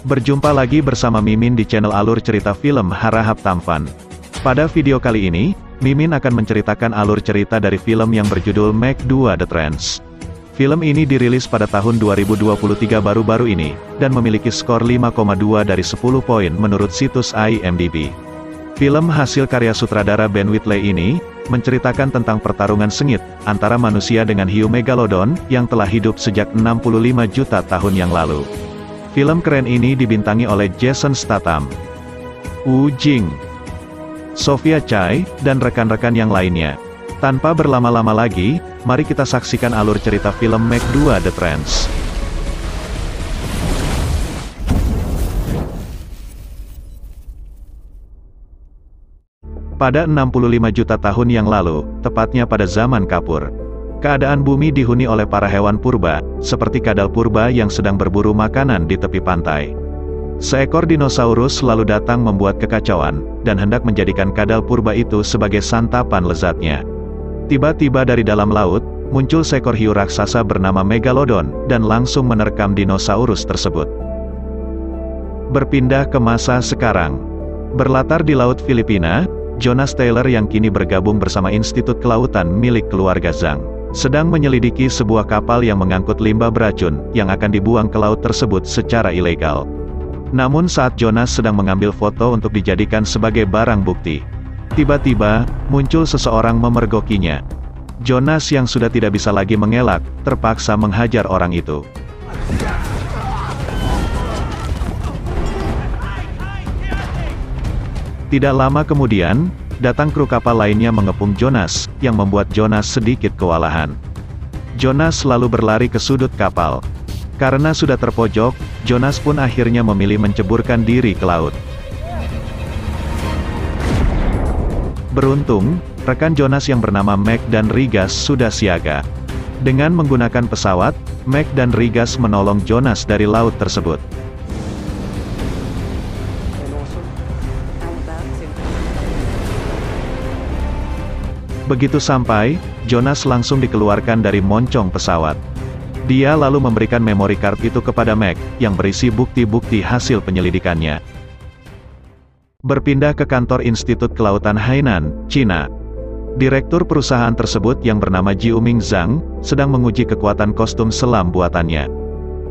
Berjumpa lagi bersama Mimin di channel Alur Cerita Film Harahap Tampan. Pada video kali ini, Mimin akan menceritakan alur cerita dari film yang berjudul Meg 2 The Trance. Film ini dirilis pada tahun 2023 baru-baru ini, dan memiliki skor 5,2 dari 10 poin menurut situs IMDb. Film hasil karya sutradara Ben Whitley ini, menceritakan tentang pertarungan sengit, antara manusia dengan hiu megalodon, yang telah hidup sejak 65 juta tahun yang lalu. Film keren ini dibintangi oleh Jason Statham, Wu Jing, Sofia Chai, dan rekan-rekan yang lainnya. Tanpa berlama-lama lagi, mari kita saksikan alur cerita film Meg 2 The Trance. Pada 65 juta tahun yang lalu, tepatnya pada zaman Kapur, keadaan bumi dihuni oleh para hewan purba, seperti kadal purba yang sedang berburu makanan di tepi pantai. Seekor dinosaurus lalu datang membuat kekacauan, dan hendak menjadikan kadal purba itu sebagai santapan lezatnya. Tiba-tiba dari dalam laut, muncul seekor hiu raksasa bernama Megalodon, dan langsung menerkam dinosaurus tersebut. Berpindah ke masa sekarang. Berlatar di Laut Filipina, Jonas Taylor yang kini bergabung bersama Institut Kelautan milik keluarga Zhang, sedang menyelidiki sebuah kapal yang mengangkut limbah beracun, yang akan dibuang ke laut tersebut secara ilegal. Namun saat Jonas sedang mengambil foto untuk dijadikan sebagai barang bukti, tiba-tiba, muncul seseorang memergokinya. Jonas yang sudah tidak bisa lagi mengelak, terpaksa menghajar orang itu. Tidak lama kemudian, datang kru kapal lainnya mengepung Jonas, yang membuat Jonas sedikit kewalahan. Jonas lalu berlari ke sudut kapal. Karena sudah terpojok, Jonas pun akhirnya memilih menceburkan diri ke laut. Beruntung, rekan Jonas yang bernama Meg dan Rigas sudah siaga. Dengan menggunakan pesawat, Meg dan Rigas menolong Jonas dari laut tersebut. Begitu sampai, Jonas langsung dikeluarkan dari moncong pesawat. Dia lalu memberikan memory card itu kepada Meg, yang berisi bukti-bukti hasil penyelidikannya. Berpindah ke kantor Institut Kelautan Hainan, Cina. Direktur perusahaan tersebut yang bernama Jiuming Zhang, sedang menguji kekuatan kostum selam buatannya.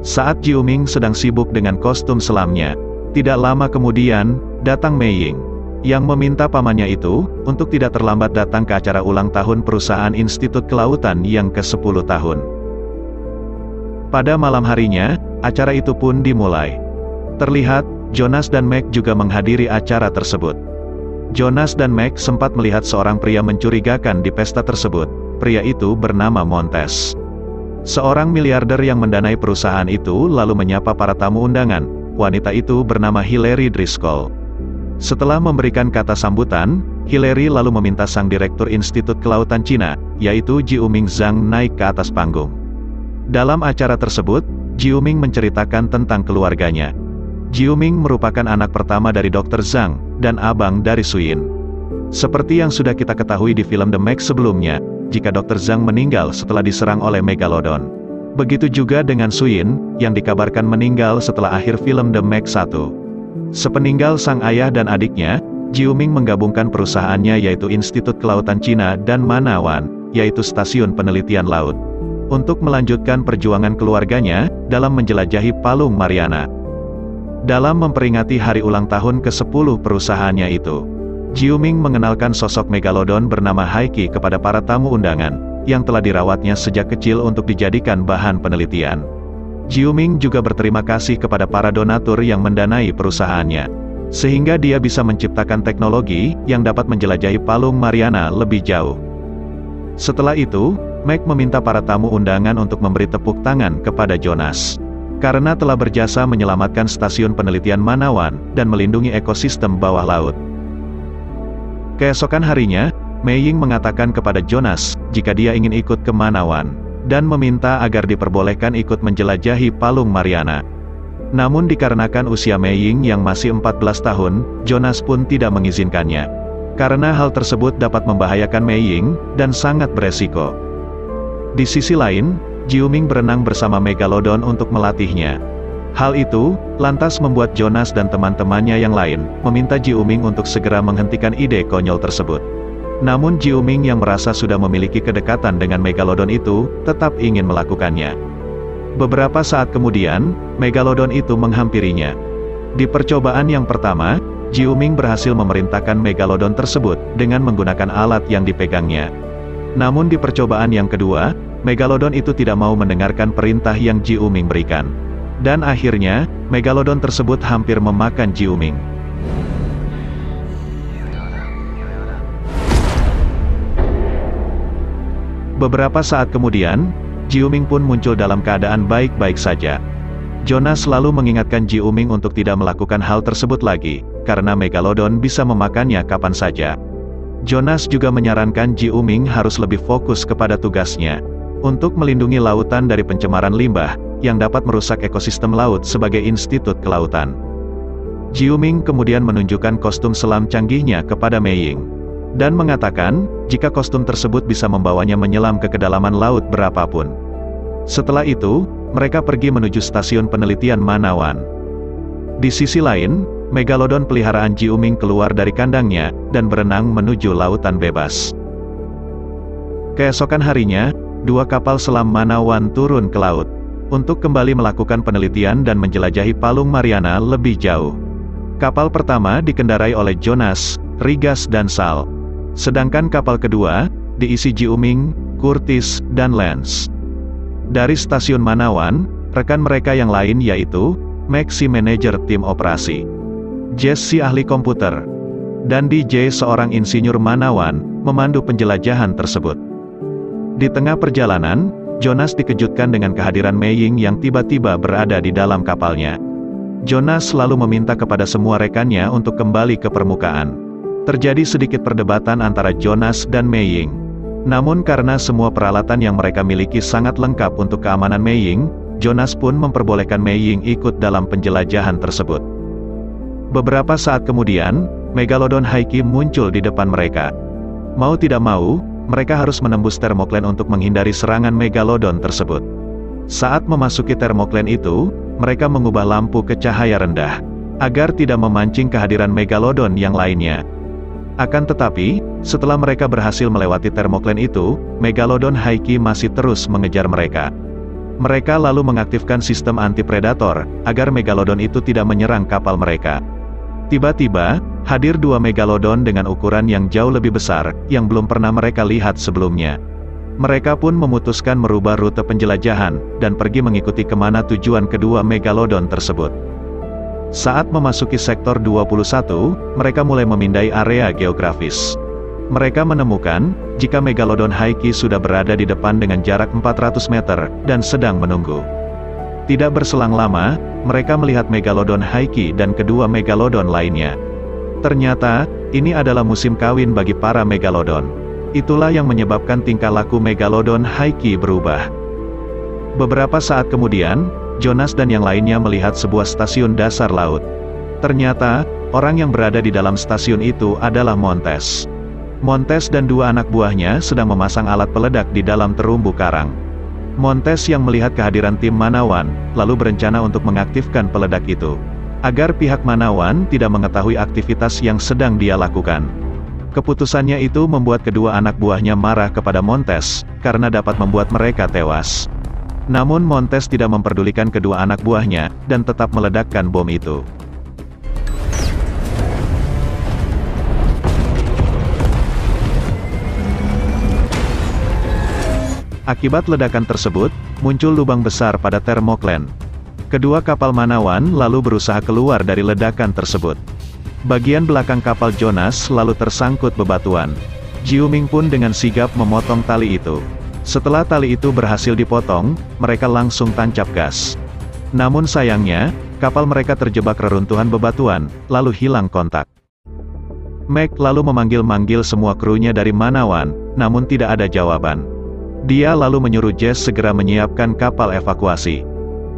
Saat Jiuming sedang sibuk dengan kostum selamnya, tidak lama kemudian, datang Mei Ying, yang meminta pamannya itu, untuk tidak terlambat datang ke acara ulang tahun perusahaan Institut Kelautan yang ke-10 tahun. Pada malam harinya, acara itu pun dimulai. Terlihat, Jonas dan Meg juga menghadiri acara tersebut. Jonas dan Meg sempat melihat seorang pria mencurigakan di pesta tersebut. Pria itu bernama Montes. Seorang miliarder yang mendanai perusahaan itu lalu menyapa para tamu undangan. Wanita itu bernama Hillary Driscoll. Setelah memberikan kata sambutan, Hillary lalu meminta sang direktur Institut Kelautan Cina, yaitu Jiuming Zhang naik ke atas panggung. Dalam acara tersebut, Jiuming menceritakan tentang keluarganya. Jiuming merupakan anak pertama dari Dr. Zhang, dan abang dari Suyin. Seperti yang sudah kita ketahui di film The Meg sebelumnya, jika Dr. Zhang meninggal setelah diserang oleh Megalodon. Begitu juga dengan Suyin, yang dikabarkan meninggal setelah akhir film The Meg 1. Sepeninggal sang ayah dan adiknya, Jiuming menggabungkan perusahaannya yaitu Institut Kelautan Cina dan Manawan, yaitu Stasiun Penelitian Laut, untuk melanjutkan perjuangan keluarganya, dalam menjelajahi Palung Mariana. Dalam memperingati hari ulang tahun ke-10 perusahaannya itu, Jiuming mengenalkan sosok Megalodon bernama Haiki kepada para tamu undangan, yang telah dirawatnya sejak kecil untuk dijadikan bahan penelitian. Jiuming juga berterima kasih kepada para donatur yang mendanai perusahaannya, sehingga dia bisa menciptakan teknologi, yang dapat menjelajahi Palung Mariana lebih jauh. Setelah itu, Meg meminta para tamu undangan untuk memberi tepuk tangan kepada Jonas, karena telah berjasa menyelamatkan stasiun penelitian Manawan, dan melindungi ekosistem bawah laut. Keesokan harinya, Mei Ying mengatakan kepada Jonas, jika dia ingin ikut ke Manawan, dan meminta agar diperbolehkan ikut menjelajahi Palung Mariana. Namun dikarenakan usia Mei Ying yang masih 14 tahun, Jonas pun tidak mengizinkannya. Karena hal tersebut dapat membahayakan Mei Ying, dan sangat beresiko. Di sisi lain, Jiuming berenang bersama Megalodon untuk melatihnya. Hal itu, lantas membuat Jonas dan teman-temannya yang lain, meminta Ji Uming untuk segera menghentikan ide konyol tersebut. Namun Ji Uming yang merasa sudah memiliki kedekatan dengan Megalodon itu, tetap ingin melakukannya. Beberapa saat kemudian, Megalodon itu menghampirinya. Di percobaan yang pertama, Ji Uming berhasil memerintahkan Megalodon tersebut, dengan menggunakan alat yang dipegangnya. Namun di percobaan yang kedua, Megalodon itu tidak mau mendengarkan perintah yang Ji Uming berikan. Dan akhirnya, Megalodon tersebut hampir memakan Ji Uming. Beberapa saat kemudian, Ji Uming pun muncul dalam keadaan baik-baik saja. Jonas selalu mengingatkan Ji Uming untuk tidak melakukan hal tersebut lagi, karena Megalodon bisa memakannya kapan saja. Jonas juga menyarankan Ji Uming harus lebih fokus kepada tugasnya, untuk melindungi lautan dari pencemaran limbah, yang dapat merusak ekosistem laut sebagai institut kelautan. Ji Uming kemudian menunjukkan kostum selam canggihnya kepada Mei Ying, dan mengatakan, jika kostum tersebut bisa membawanya menyelam ke kedalaman laut berapapun. Setelah itu, mereka pergi menuju stasiun penelitian Manawan. Di sisi lain, Megalodon peliharaan Ji Uming keluar dari kandangnya, dan berenang menuju lautan bebas. Keesokan harinya, 2 kapal selam Manawan turun ke laut, untuk kembali melakukan penelitian dan menjelajahi Palung Mariana lebih jauh. Kapal pertama dikendarai oleh Jonas, Rigas dan Sal. Sedangkan kapal kedua, diisi Ji Uming, Curtis, dan Lance. Dari stasiun Manawan, rekan mereka yang lain yaitu, Max si manajer tim operasi, Jess si ahli komputer, dan DJ seorang insinyur Manawan, memandu penjelajahan tersebut. Di tengah perjalanan, Jonas dikejutkan dengan kehadiran Mei Ying yang tiba-tiba berada di dalam kapalnya. Jonas selalu meminta kepada semua rekannya untuk kembali ke permukaan. Terjadi sedikit perdebatan antara Jonas dan Mei Ying. Namun karena semua peralatan yang mereka miliki sangat lengkap untuk keamanan Mei Ying, Jonas pun memperbolehkan Mei Ying ikut dalam penjelajahan tersebut. Beberapa saat kemudian, Megalodon Haiki muncul di depan mereka. Mau tidak mau, mereka harus menembus termoklen untuk menghindari serangan Megalodon tersebut. Saat memasuki termoklen itu, mereka mengubah lampu ke cahaya rendah, agar tidak memancing kehadiran Megalodon yang lainnya. Akan tetapi, setelah mereka berhasil melewati termoklen itu, Megalodon Haiki masih terus mengejar mereka. Mereka lalu mengaktifkan sistem anti-predator, agar Megalodon itu tidak menyerang kapal mereka. Tiba-tiba, hadir 2 Megalodon dengan ukuran yang jauh lebih besar, yang belum pernah mereka lihat sebelumnya. Mereka pun memutuskan merubah rute penjelajahan, dan pergi mengikuti kemana tujuan kedua Megalodon tersebut. Saat memasuki sektor 21, mereka mulai memindai area geografis. Mereka menemukan, jika Megalodon Haiki sudah berada di depan dengan jarak 400 meter, dan sedang menunggu. Tidak berselang lama, mereka melihat Megalodon Haiki dan kedua Megalodon lainnya. Ternyata, ini adalah musim kawin bagi para Megalodon. Itulah yang menyebabkan tingkah laku Megalodon Haiki berubah. Beberapa saat kemudian, Jonas dan yang lainnya melihat sebuah stasiun dasar laut. Ternyata, orang yang berada di dalam stasiun itu adalah Montes. Montes dan 2 anak buahnya sedang memasang alat peledak di dalam terumbu karang. Montes yang melihat kehadiran tim Manawan, lalu berencana untuk mengaktifkan peledak itu, agar pihak Manawan tidak mengetahui aktivitas yang sedang dia lakukan. Keputusannya itu membuat kedua anak buahnya marah kepada Montes, karena dapat membuat mereka tewas. Namun Montes tidak memperdulikan kedua anak buahnya, dan tetap meledakkan bom itu. Akibat ledakan tersebut, muncul lubang besar pada termoklen. Kedua kapal Manawan lalu berusaha keluar dari ledakan tersebut. Bagian belakang kapal Jonas lalu tersangkut bebatuan. Ji Uming pun dengan sigap memotong tali itu. Setelah tali itu berhasil dipotong, mereka langsung tancap gas. Namun sayangnya, kapal mereka terjebak reruntuhan bebatuan, lalu hilang kontak. Mac lalu memanggil-manggil semua krunya dari Manawan, namun tidak ada jawaban. Dia lalu menyuruh Jess segera menyiapkan kapal evakuasi.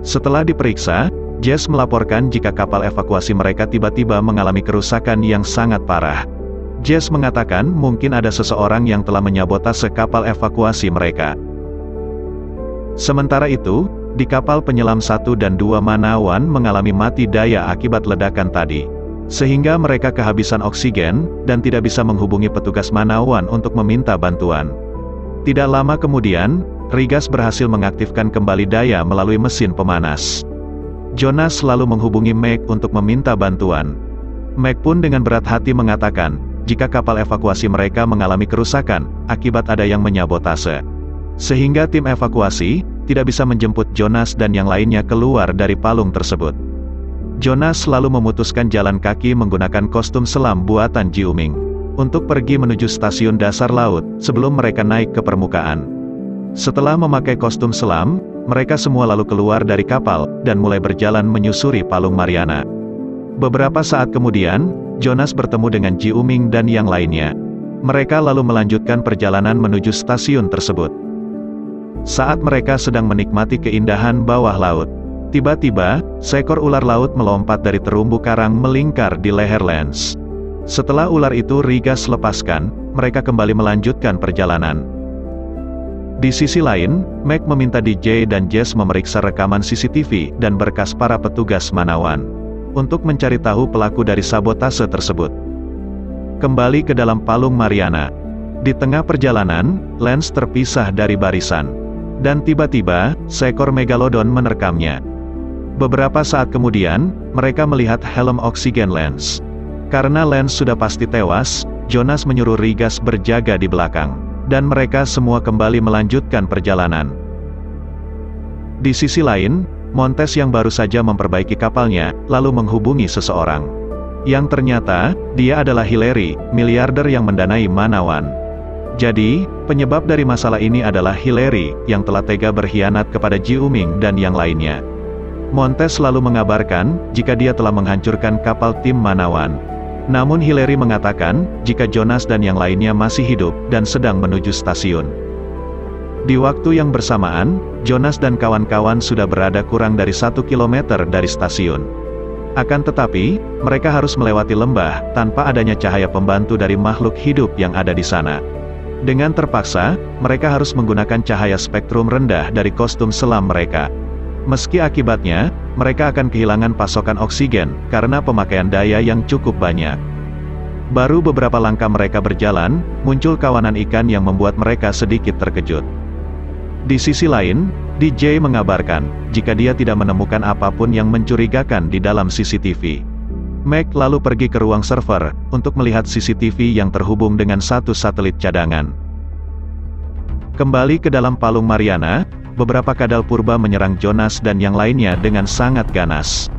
Setelah diperiksa, Jess melaporkan jika kapal evakuasi mereka tiba-tiba mengalami kerusakan yang sangat parah. Jess mengatakan mungkin ada seseorang yang telah menyabotase kapal evakuasi mereka. Sementara itu, di kapal penyelam 1 dan 2 Manawan mengalami mati daya akibat ledakan tadi. Sehingga mereka kehabisan oksigen, dan tidak bisa menghubungi petugas Manawan untuk meminta bantuan. Tidak lama kemudian, Rigas berhasil mengaktifkan kembali daya melalui mesin pemanas. Jonas lalu menghubungi Meg untuk meminta bantuan. Meg pun dengan berat hati mengatakan, jika kapal evakuasi mereka mengalami kerusakan, akibat ada yang menyabotase. Sehingga tim evakuasi, tidak bisa menjemput Jonas dan yang lainnya keluar dari palung tersebut. Jonas lalu memutuskan jalan kaki menggunakan kostum selam buatan Ji-uming, untuk pergi menuju stasiun dasar laut, sebelum mereka naik ke permukaan. Setelah memakai kostum selam, mereka semua lalu keluar dari kapal, dan mulai berjalan menyusuri palung Mariana. Beberapa saat kemudian, Jonas bertemu dengan Ji-uming dan yang lainnya. Mereka lalu melanjutkan perjalanan menuju stasiun tersebut. Saat mereka sedang menikmati keindahan bawah laut, tiba-tiba, seekor ular laut melompat dari terumbu karang melingkar di leher Lance. Setelah ular itu Rigas lepaskan, mereka kembali melanjutkan perjalanan. Di sisi lain, Meg meminta DJ dan Jess memeriksa rekaman CCTV dan berkas para petugas Manawan, untuk mencari tahu pelaku dari sabotase tersebut. Kembali ke dalam palung Mariana. Di tengah perjalanan, Lance terpisah dari barisan. Dan tiba-tiba, seekor megalodon menerkamnya. Beberapa saat kemudian, mereka melihat helm oksigen Lance. Karena Lance sudah pasti tewas, Jonas menyuruh Rigas berjaga di belakang. Dan mereka semua kembali melanjutkan perjalanan. Di sisi lain, Montes yang baru saja memperbaiki kapalnya, lalu menghubungi seseorang. Yang ternyata, dia adalah Hillary, miliarder yang mendanai Manawan. Jadi, penyebab dari masalah ini adalah Hillary, yang telah tega berkhianat kepada Ji-uming dan yang lainnya. Montes lalu mengabarkan, jika dia telah menghancurkan kapal tim Manawan. Namun Hillary mengatakan, jika Jonas dan yang lainnya masih hidup, dan sedang menuju stasiun. Di waktu yang bersamaan, Jonas dan kawan-kawan sudah berada kurang dari 1 kilometer dari stasiun. Akan tetapi, mereka harus melewati lembah, tanpa adanya cahaya pembantu dari makhluk hidup yang ada di sana. Dengan terpaksa, mereka harus menggunakan cahaya spektrum rendah dari kostum selam mereka. Meski akibatnya, mereka akan kehilangan pasokan oksigen, karena pemakaian daya yang cukup banyak. Baru beberapa langkah mereka berjalan, muncul kawanan ikan yang membuat mereka sedikit terkejut. Di sisi lain, DJ mengabarkan, jika dia tidak menemukan apapun yang mencurigakan di dalam CCTV. Meg lalu pergi ke ruang server, untuk melihat CCTV yang terhubung dengan satu satelit cadangan. Kembali ke dalam palung Mariana, beberapa kadal purba menyerang Jonas dan yang lainnya dengan sangat ganas.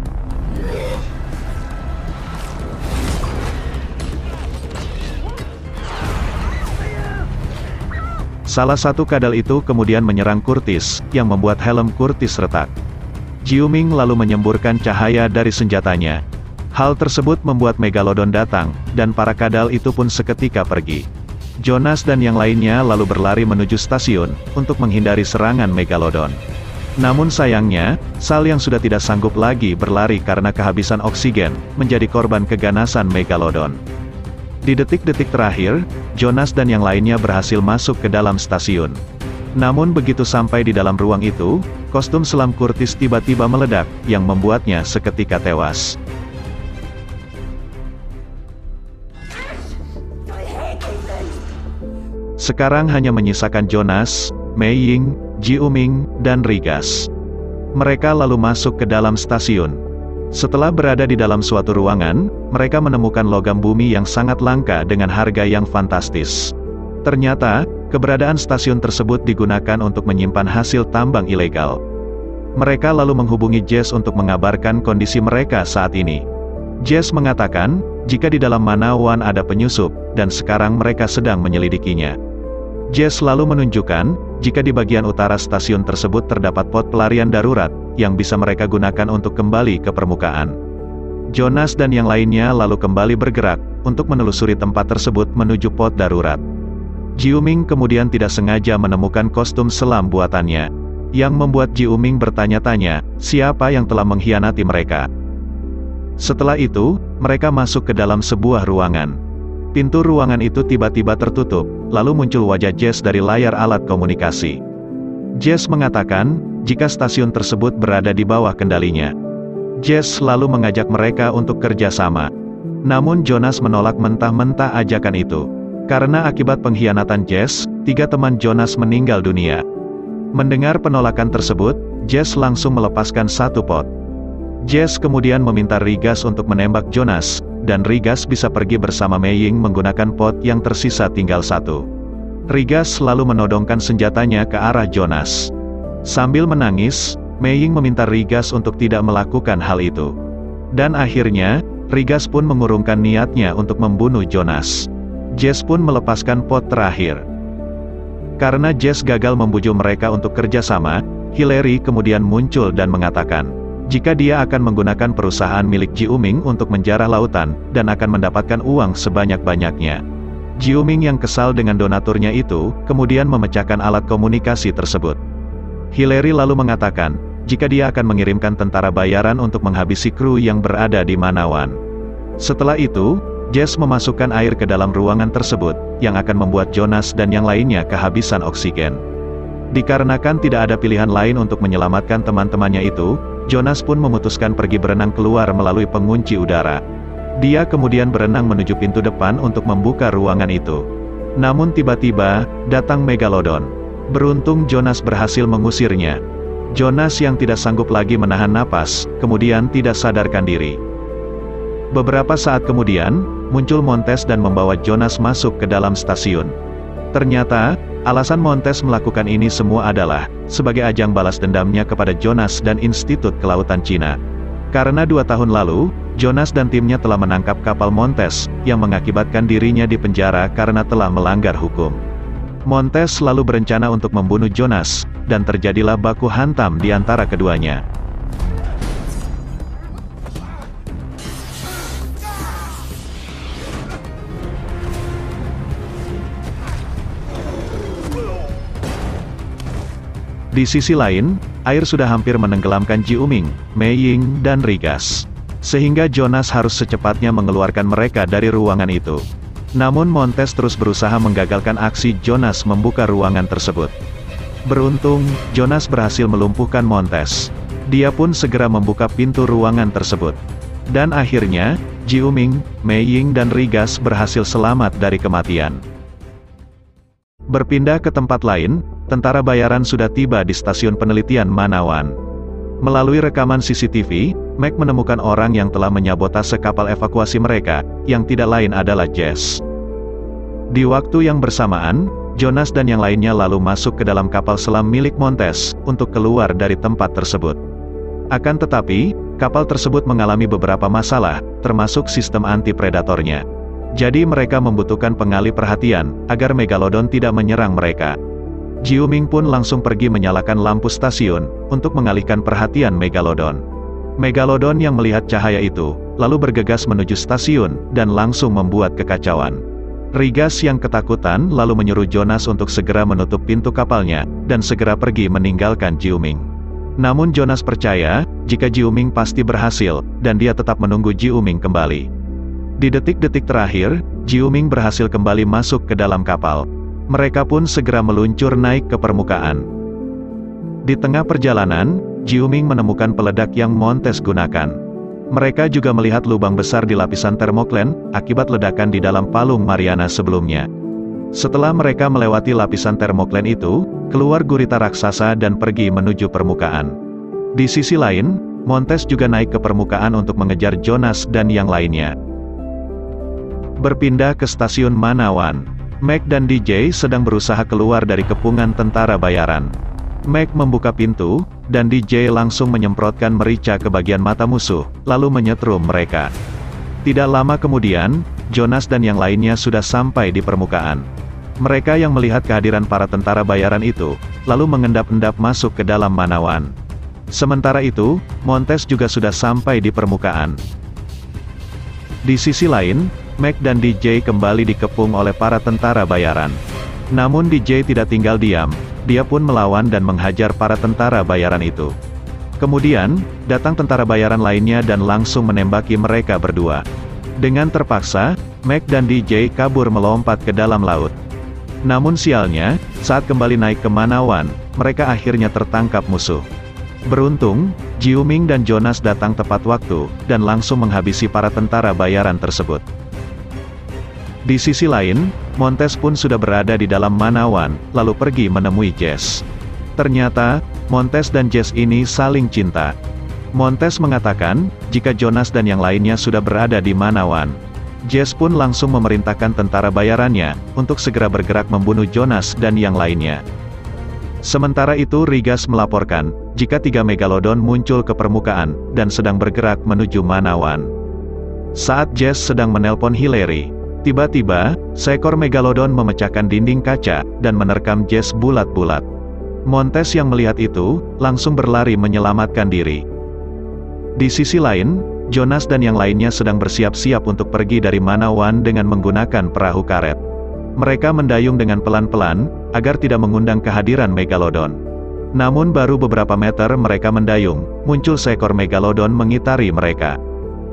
Salah satu kadal itu kemudian menyerang Curtis, yang membuat helm Curtis retak. Ji-uming lalu menyemburkan cahaya dari senjatanya. Hal tersebut membuat Megalodon datang, dan para kadal itu pun seketika pergi. Jonas dan yang lainnya lalu berlari menuju stasiun, untuk menghindari serangan Megalodon. Namun sayangnya, Sal yang sudah tidak sanggup lagi berlari karena kehabisan oksigen, menjadi korban keganasan Megalodon. Di detik-detik terakhir, Jonas dan yang lainnya berhasil masuk ke dalam stasiun. Namun begitu sampai di dalam ruang itu, kostum selam Curtis tiba-tiba meledak, yang membuatnya seketika tewas. Sekarang hanya menyisakan Jonas, Mei Ying, Ji-uming, dan Rigas. Mereka lalu masuk ke dalam stasiun. Setelah berada di dalam suatu ruangan, mereka menemukan logam bumi yang sangat langka dengan harga yang fantastis. Ternyata, keberadaan stasiun tersebut digunakan untuk menyimpan hasil tambang ilegal. Mereka lalu menghubungi Jess untuk mengabarkan kondisi mereka saat ini. Jess mengatakan, jika di dalam Manawan ada penyusup, dan sekarang mereka sedang menyelidikinya. Jess lalu menunjukkan, jika di bagian utara stasiun tersebut terdapat pot pelarian darurat, yang bisa mereka gunakan untuk kembali ke permukaan. Jonas dan yang lainnya lalu kembali bergerak, untuk menelusuri tempat tersebut menuju pot darurat. Ji-uming kemudian tidak sengaja menemukan kostum selam buatannya, yang membuat Ji-uming bertanya-tanya, siapa yang telah mengkhianati mereka. Setelah itu, mereka masuk ke dalam sebuah ruangan. Pintu ruangan itu tiba-tiba tertutup, lalu muncul wajah Jess dari layar alat komunikasi. Jess mengatakan, jika stasiun tersebut berada di bawah kendalinya. Jess lalu mengajak mereka untuk kerjasama. Namun Jonas menolak mentah-mentah ajakan itu. Karena akibat pengkhianatan Jess, 3 teman Jonas meninggal dunia. Mendengar penolakan tersebut, Jess langsung melepaskan satu pot. Jess kemudian meminta Rigas untuk menembak Jonas, dan Rigas bisa pergi bersama Mei Ying menggunakan pot yang tersisa tinggal satu. Rigas lalu menodongkan senjatanya ke arah Jonas. Sambil menangis, Mei Ying meminta Rigas untuk tidak melakukan hal itu. Dan akhirnya, Rigas pun mengurungkan niatnya untuk membunuh Jonas. Jess pun melepaskan pot terakhir. Karena Jess gagal membujuk mereka untuk kerjasama, Hillary kemudian muncul dan mengatakan, jika dia akan menggunakan perusahaan milik Ji-Uming untuk menjarah lautan, dan akan mendapatkan uang sebanyak-banyaknya. Ji-Uming yang kesal dengan donaturnya itu, kemudian memecahkan alat komunikasi tersebut. Hillary lalu mengatakan, jika dia akan mengirimkan tentara bayaran untuk menghabisi kru yang berada di Manawan. Setelah itu, Jess memasukkan air ke dalam ruangan tersebut, yang akan membuat Jonas dan yang lainnya kehabisan oksigen. Dikarenakan tidak ada pilihan lain untuk menyelamatkan teman-temannya itu, Jonas pun memutuskan pergi berenang keluar melalui pengunci udara. Dia kemudian berenang menuju pintu depan untuk membuka ruangan itu. Namun tiba-tiba, datang Megalodon. Beruntung Jonas berhasil mengusirnya. Jonas yang tidak sanggup lagi menahan napas, kemudian tidak sadarkan diri. Beberapa saat kemudian, muncul Montes dan membawa Jonas masuk ke dalam stasiun. Ternyata, alasan Montes melakukan ini semua adalah, sebagai ajang balas dendamnya kepada Jonas dan Institut Kelautan Cina. Karena 2 tahun lalu, Jonas dan timnya telah menangkap kapal Montes, yang mengakibatkan dirinya dipenjara karena telah melanggar hukum. Montes lalu berencana untuk membunuh Jonas, dan terjadilah baku hantam di antara keduanya. Di sisi lain, air sudah hampir menenggelamkan Ji-Uming, Mei Ying, dan Rigas. Sehingga Jonas harus secepatnya mengeluarkan mereka dari ruangan itu. Namun Montes terus berusaha menggagalkan aksi Jonas membuka ruangan tersebut. Beruntung, Jonas berhasil melumpuhkan Montes. Dia pun segera membuka pintu ruangan tersebut. Dan akhirnya, Ji-Uming, Mei Ying dan Rigas berhasil selamat dari kematian. Berpindah ke tempat lain, tentara bayaran sudah tiba di stasiun penelitian Manawan. Melalui rekaman CCTV, Mac menemukan orang yang telah menyabotase kapal evakuasi mereka, yang tidak lain adalah Jess. Di waktu yang bersamaan, Jonas dan yang lainnya lalu masuk ke dalam kapal selam milik Montes, untuk keluar dari tempat tersebut. Akan tetapi, kapal tersebut mengalami beberapa masalah, termasuk sistem anti-predatornya. Jadi mereka membutuhkan pengalih perhatian, agar Megalodon tidak menyerang mereka. Ji-Uming pun langsung pergi menyalakan lampu stasiun, untuk mengalihkan perhatian Megalodon. Megalodon yang melihat cahaya itu, lalu bergegas menuju stasiun, dan langsung membuat kekacauan. Rigas yang ketakutan lalu menyuruh Jonas untuk segera menutup pintu kapalnya, dan segera pergi meninggalkan Ji-Uming. Namun Jonas percaya, jika Ji-Uming pasti berhasil, dan dia tetap menunggu Ji-Uming kembali. Di detik-detik terakhir, Ji-Uming berhasil kembali masuk ke dalam kapal. Mereka pun segera meluncur naik ke permukaan. Di tengah perjalanan, Ji-Uming menemukan peledak yang Montes gunakan. Mereka juga melihat lubang besar di lapisan termoklen, akibat ledakan di dalam palung Mariana sebelumnya. Setelah mereka melewati lapisan termoklen itu, keluar gurita raksasa dan pergi menuju permukaan. Di sisi lain, Montes juga naik ke permukaan untuk mengejar Jonas dan yang lainnya. Berpindah ke stasiun Manawan. Mac dan DJ sedang berusaha keluar dari kepungan tentara bayaran. Mac membuka pintu, dan DJ langsung menyemprotkan merica ke bagian mata musuh, lalu menyetrum mereka. Tidak lama kemudian, Jonas dan yang lainnya sudah sampai di permukaan. Mereka yang melihat kehadiran para tentara bayaran itu, lalu mengendap-endap masuk ke dalam Manawan. Sementara itu, Montes juga sudah sampai di permukaan. Di sisi lain, Mac dan DJ kembali dikepung oleh para tentara bayaran. Namun DJ tidak tinggal diam, dia pun melawan dan menghajar para tentara bayaran itu. Kemudian, datang tentara bayaran lainnya dan langsung menembaki mereka berdua. Dengan terpaksa, Mac dan DJ kabur melompat ke dalam laut. Namun sialnya, saat kembali naik ke Manawan, mereka akhirnya tertangkap musuh. Beruntung, Jiuming dan Jonas datang tepat waktu, dan langsung menghabisi para tentara bayaran tersebut. Di sisi lain, Montes pun sudah berada di dalam Manawan, lalu pergi menemui Jess. Ternyata, Montes dan Jess ini saling cinta. Montes mengatakan, jika Jonas dan yang lainnya sudah berada di Manawan. Jess pun langsung memerintahkan tentara bayarannya, untuk segera bergerak membunuh Jonas dan yang lainnya. Sementara itu Rigas melaporkan, jika 3 Megalodon muncul ke permukaan, dan sedang bergerak menuju Manawan. Saat Jess sedang menelpon Hillary, tiba-tiba, seekor Megalodon memecahkan dinding kaca, dan menerkam Jess bulat-bulat. Montes yang melihat itu, langsung berlari menyelamatkan diri. Di sisi lain, Jonas dan yang lainnya sedang bersiap-siap untuk pergi dari Manawan dengan menggunakan perahu karet. Mereka mendayung dengan pelan-pelan, agar tidak mengundang kehadiran Megalodon. Namun baru beberapa meter mereka mendayung, muncul seekor Megalodon mengitari mereka.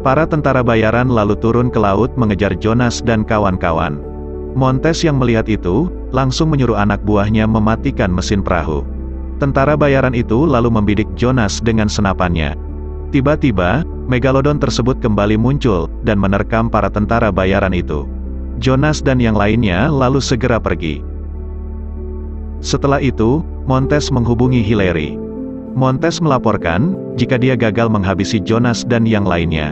Para tentara bayaran lalu turun ke laut mengejar Jonas dan kawan-kawan. Montes yang melihat itu, langsung menyuruh anak buahnya mematikan mesin perahu. Tentara bayaran itu lalu membidik Jonas dengan senapannya. Tiba-tiba, Megalodon tersebut kembali muncul, dan menerkam para tentara bayaran itu. Jonas dan yang lainnya lalu segera pergi. Setelah itu, Montes menghubungi Hillary. Montes melaporkan, jika dia gagal menghabisi Jonas dan yang lainnya.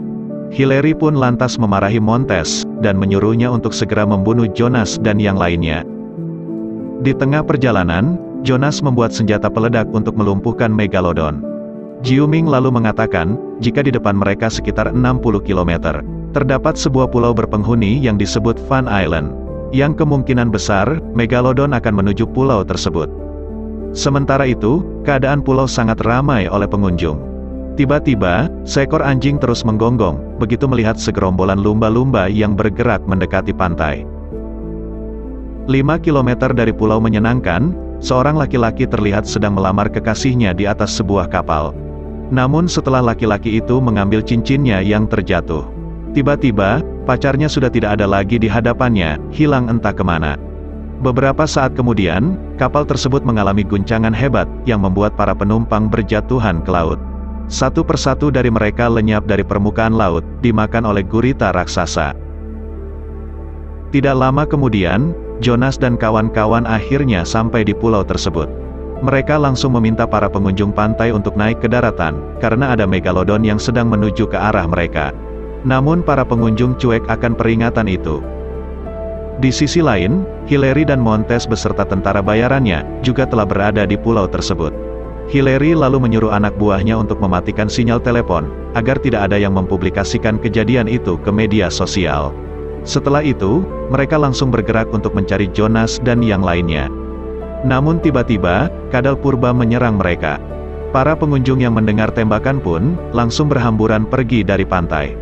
Hillary pun lantas memarahi Montes, dan menyuruhnya untuk segera membunuh Jonas dan yang lainnya. Di tengah perjalanan, Jonas membuat senjata peledak untuk melumpuhkan Megalodon. Jiuming lalu mengatakan, jika di depan mereka sekitar 60 km, terdapat sebuah pulau berpenghuni yang disebut Fan Island, yang kemungkinan besar, Megalodon akan menuju pulau tersebut. Sementara itu, keadaan pulau sangat ramai oleh pengunjung. Tiba-tiba, seekor anjing terus menggonggong, begitu melihat segerombolan lumba-lumba yang bergerak mendekati pantai. 5 km dari pulau menyenangkan, seorang laki-laki terlihat sedang melamar kekasihnya di atas sebuah kapal. Namun setelah laki-laki itu mengambil cincinnya yang terjatuh, tiba-tiba, pacarnya sudah tidak ada lagi di hadapannya, hilang entah kemana. Beberapa saat kemudian, kapal tersebut mengalami guncangan hebat, yang membuat para penumpang berjatuhan ke laut. Satu persatu dari mereka lenyap dari permukaan laut, dimakan oleh gurita raksasa. Tidak lama kemudian, Jonas dan kawan-kawan akhirnya sampai di pulau tersebut. Mereka langsung meminta para pengunjung pantai untuk naik ke daratan, karena ada Megalodon yang sedang menuju ke arah mereka. Namun para pengunjung cuek akan peringatan itu. Di sisi lain, Hillary dan Montes beserta tentara bayarannya, juga telah berada di pulau tersebut. Hillary lalu menyuruh anak buahnya untuk mematikan sinyal telepon, agar tidak ada yang mempublikasikan kejadian itu ke media sosial. Setelah itu, mereka langsung bergerak untuk mencari Jonas dan yang lainnya. Namun tiba-tiba, kadal purba menyerang mereka. Para pengunjung yang mendengar tembakan pun, langsung berhamburan pergi dari pantai.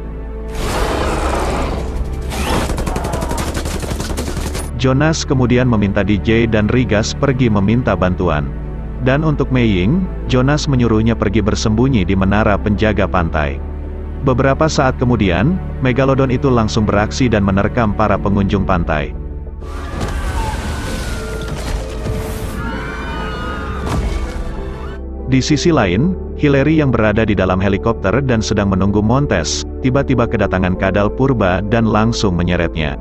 Jonas kemudian meminta DJ dan Rigas pergi meminta bantuan. Dan untuk Mei Ying, Jonas menyuruhnya pergi bersembunyi di menara penjaga pantai. Beberapa saat kemudian, Megalodon itu langsung beraksi dan menerkam para pengunjung pantai. Di sisi lain, Hillary yang berada di dalam helikopter dan sedang menunggu Montes, tiba-tiba kedatangan kadal purba dan langsung menyeretnya.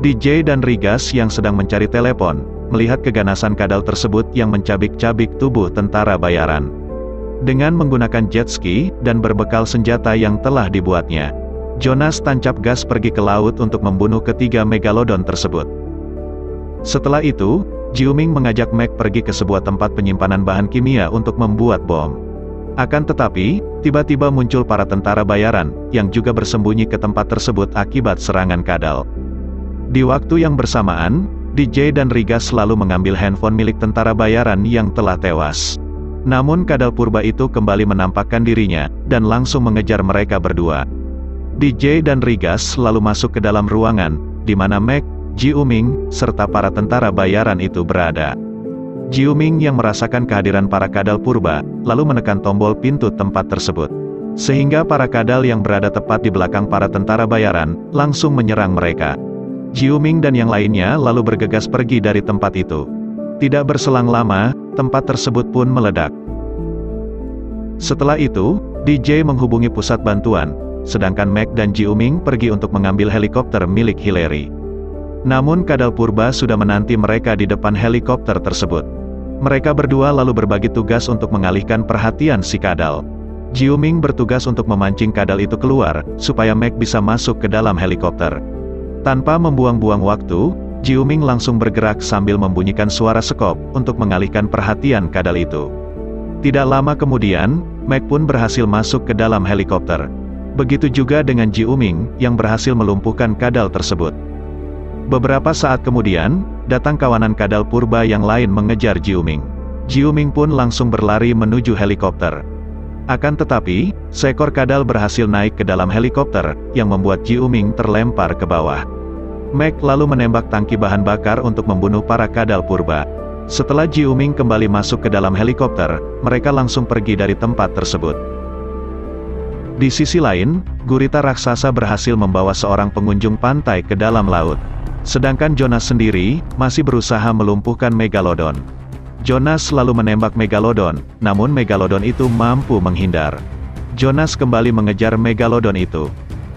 DJ dan Rigas yang sedang mencari telepon, melihat keganasan kadal tersebut yang mencabik-cabik tubuh tentara bayaran. Dengan menggunakan jet ski, dan berbekal senjata yang telah dibuatnya, Jonas tancap gas pergi ke laut untuk membunuh ketiga Megalodon tersebut. Setelah itu, Jiuming mengajak Meg pergi ke sebuah tempat penyimpanan bahan kimia untuk membuat bom. Akan tetapi, tiba-tiba muncul para tentara bayaran, yang juga bersembunyi ke tempat tersebut akibat serangan kadal. Di waktu yang bersamaan, DJ dan Rigas selalu mengambil handphone milik tentara bayaran yang telah tewas. Namun kadal purba itu kembali menampakkan dirinya, dan langsung mengejar mereka berdua. DJ dan Rigas lalu masuk ke dalam ruangan, di mana Meg, Jiuming, serta para tentara bayaran itu berada. Jiuming yang merasakan kehadiran para kadal purba, lalu menekan tombol pintu tempat tersebut. Sehingga para kadal yang berada tepat di belakang para tentara bayaran, langsung menyerang mereka. Jiuming dan yang lainnya lalu bergegas pergi dari tempat itu. Tidak berselang lama, tempat tersebut pun meledak. Setelah itu, DJ menghubungi pusat bantuan, sedangkan Meg dan Ji-uming pergi untuk mengambil helikopter milik Hillary. Namun Kadal Purba sudah menanti mereka di depan helikopter tersebut. Mereka berdua lalu berbagi tugas untuk mengalihkan perhatian si Kadal. Ji-uming bertugas untuk memancing Kadal itu keluar, supaya Meg bisa masuk ke dalam helikopter. Tanpa membuang-buang waktu, Ji-uming langsung bergerak sambil membunyikan suara sekop, untuk mengalihkan perhatian Kadal itu. Tidak lama kemudian, Meg pun berhasil masuk ke dalam helikopter. Begitu juga dengan Ji-uming, yang berhasil melumpuhkan Kadal tersebut. Beberapa saat kemudian, datang kawanan Kadal Purba yang lain mengejar Ji-uming. Ji-uming pun langsung berlari menuju helikopter. Akan tetapi, seekor kadal berhasil naik ke dalam helikopter, yang membuat Ji-uming terlempar ke bawah. Meg lalu menembak tangki bahan bakar untuk membunuh para kadal purba. Setelah Ji-uming kembali masuk ke dalam helikopter, mereka langsung pergi dari tempat tersebut. Di sisi lain, gurita raksasa berhasil membawa seorang pengunjung pantai ke dalam laut. Sedangkan Jonas sendiri, masih berusaha melumpuhkan Megalodon. Jonas lalu menembak Megalodon, namun Megalodon itu mampu menghindar. Jonas kembali mengejar Megalodon itu.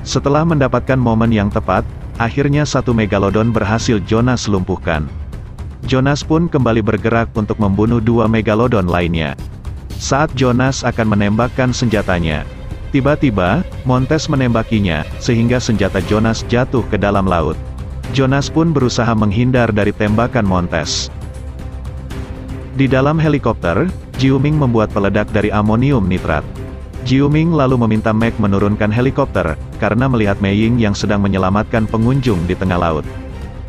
Setelah mendapatkan momen yang tepat, akhirnya satu Megalodon berhasil Jonas lumpuhkan. Jonas pun kembali bergerak untuk membunuh dua Megalodon lainnya. Saat Jonas akan menembakkan senjatanya, tiba-tiba, Montes menembakinya, sehingga senjata Jonas jatuh ke dalam laut. Jonas pun berusaha menghindar dari tembakan Montes. Di dalam helikopter, Ji-uming membuat peledak dari amonium nitrat. Ji-uming lalu meminta Meg menurunkan helikopter, karena melihat Mei-ying yang sedang menyelamatkan pengunjung di tengah laut.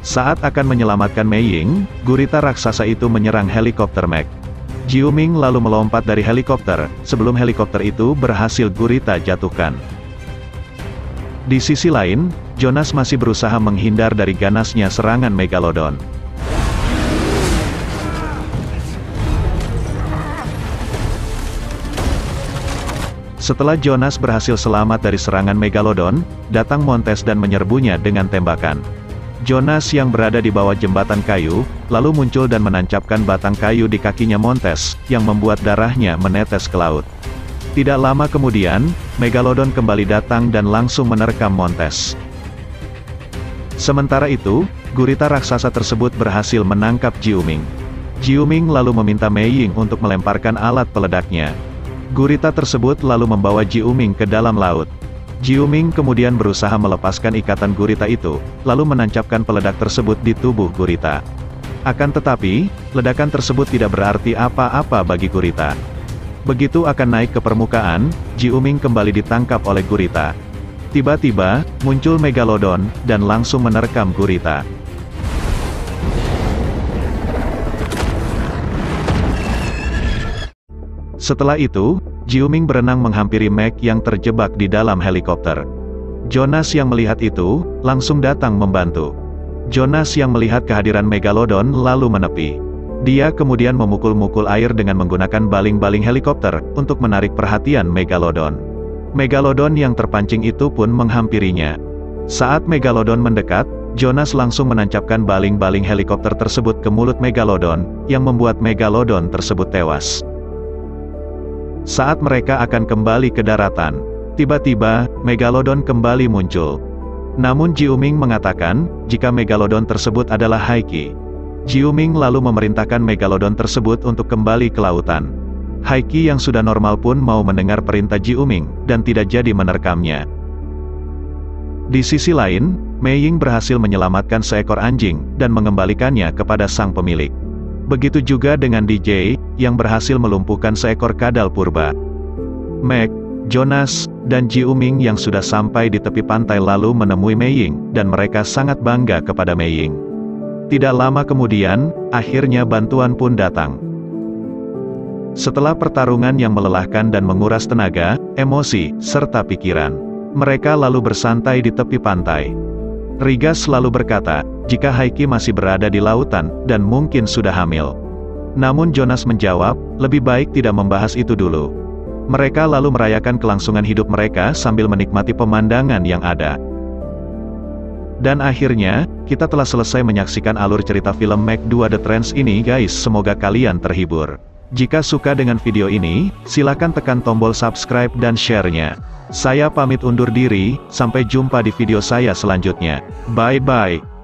Saat akan menyelamatkan Mei-ying, gurita raksasa itu menyerang helikopter Meg. Ji-uming lalu melompat dari helikopter, sebelum helikopter itu berhasil gurita jatuhkan. Di sisi lain, Jonas masih berusaha menghindar dari ganasnya serangan Megalodon. Setelah Jonas berhasil selamat dari serangan Megalodon, datang Montes dan menyerbunya dengan tembakan. Jonas yang berada di bawah jembatan kayu, lalu muncul dan menancapkan batang kayu di kakinya Montes, yang membuat darahnya menetes ke laut. Tidak lama kemudian, Megalodon kembali datang dan langsung menerkam Montes. Sementara itu, gurita raksasa tersebut berhasil menangkap Ji-uming. Ji-uming lalu meminta Mei-ying untuk melemparkan alat peledaknya. Gurita tersebut lalu membawa Ji-uming ke dalam laut. Ji-uming kemudian berusaha melepaskan ikatan gurita itu, lalu menancapkan peledak tersebut di tubuh gurita. Akan tetapi, ledakan tersebut tidak berarti apa-apa bagi gurita. Begitu akan naik ke permukaan, Ji-uming kembali ditangkap oleh gurita. Tiba-tiba, muncul Megalodon, dan langsung menerkam gurita. Setelah itu, Ji-uming berenang menghampiri Meg yang terjebak di dalam helikopter. Jonas yang melihat itu, langsung datang membantu. Jonas yang melihat kehadiran Megalodon lalu menepi. Dia kemudian memukul-mukul air dengan menggunakan baling-baling helikopter, untuk menarik perhatian Megalodon. Megalodon yang terpancing itu pun menghampirinya. Saat Megalodon mendekat, Jonas langsung menancapkan baling-baling helikopter tersebut ke mulut Megalodon, yang membuat Megalodon tersebut tewas. Saat mereka akan kembali ke daratan, tiba-tiba, Megalodon kembali muncul. Namun Ji-uming mengatakan, jika Megalodon tersebut adalah Haiki. Ji-uming lalu memerintahkan Megalodon tersebut untuk kembali ke lautan. Haiki yang sudah normal pun mau mendengar perintah Ji-uming, dan tidak jadi menerkamnya. Di sisi lain, Mei-ying berhasil menyelamatkan seekor anjing, dan mengembalikannya kepada sang pemilik. Begitu juga dengan DJ, yang berhasil melumpuhkan seekor kadal purba. Meg, Jonas, dan Ji-uming yang sudah sampai di tepi pantai lalu menemui Mei-ying, dan mereka sangat bangga kepada Mei-ying. Tidak lama kemudian, akhirnya bantuan pun datang. Setelah pertarungan yang melelahkan dan menguras tenaga, emosi, serta pikiran, mereka lalu bersantai di tepi pantai. Rigas lalu berkata, jika Haiki masih berada di lautan, dan mungkin sudah hamil. Namun Jonas menjawab, lebih baik tidak membahas itu dulu. Mereka lalu merayakan kelangsungan hidup mereka sambil menikmati pemandangan yang ada. Dan akhirnya, kita telah selesai menyaksikan alur cerita film Meg 2 The Trance ini guys, semoga kalian terhibur. Jika suka dengan video ini, silakan tekan tombol subscribe dan share-nya. Saya pamit undur diri, sampai jumpa di video saya selanjutnya. Bye-bye.